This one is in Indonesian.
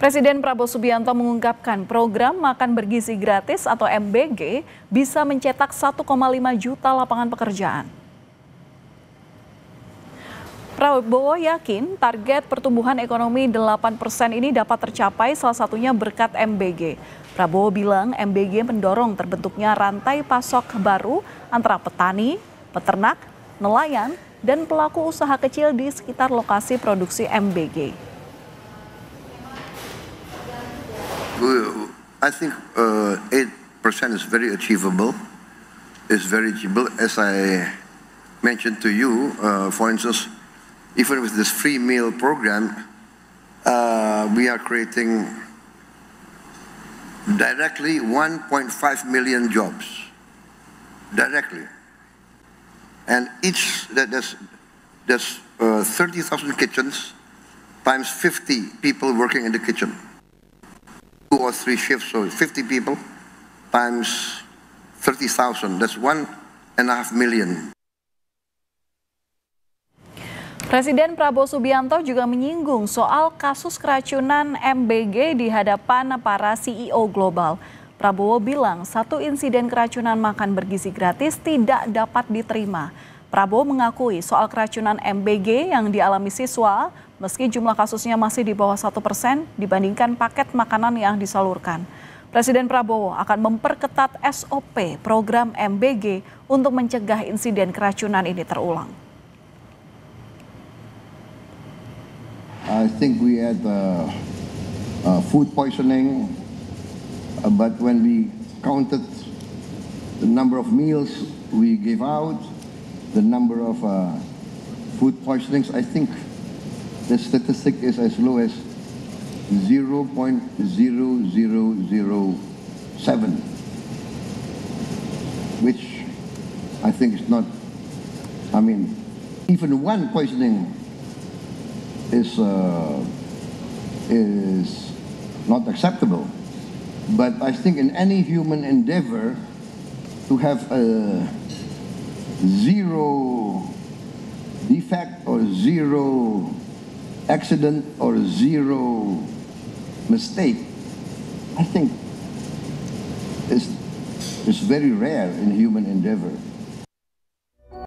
Presiden Prabowo Subianto mengungkapkan program Makan Bergizi Gratis atau MBG bisa mencetak 1,5 juta lapangan pekerjaan. Prabowo yakin target pertumbuhan ekonomi 8% ini dapat tercapai salah satunya berkat MBG. Prabowo bilang MBG mendorong terbentuknya rantai pasok baru antara petani, peternak, nelayan, dan pelaku usaha kecil di sekitar lokasi produksi MBG. I think 8% is very achievable. It's very achievable. As I mentioned to you, for instance, even with this free meal program, we are creating directly 1.5 million jobs. Directly. And each, that's 30,000 kitchens times 50 people working in the kitchen. 2 or 3 shifts, so 50 people times 30,000, that's 1,5 million. Presiden Prabowo Subianto juga menyinggung soal kasus keracunan MBG di hadapan para CEO global. Prabowo bilang satu insiden keracunan makan bergizi gratis tidak dapat diterima. Prabowo mengakui soal keracunan MBG yang dialami siswa, meski jumlah kasusnya masih di bawah 1% dibandingkan paket makanan yang disalurkan. Presiden Prabowo akan memperketat SOP program MBG untuk mencegah insiden keracunan ini terulang. I think we had food poisoning, but when we counted the number of meals we gave out, the number of food poisonings, I think the statistic is as low as 0.0007, which I think is not, I mean, even one poisoning is not acceptable. But I think in any human endeavor to have a zero defect or zero accident or zero mistake, I think is very rare in human endeavor.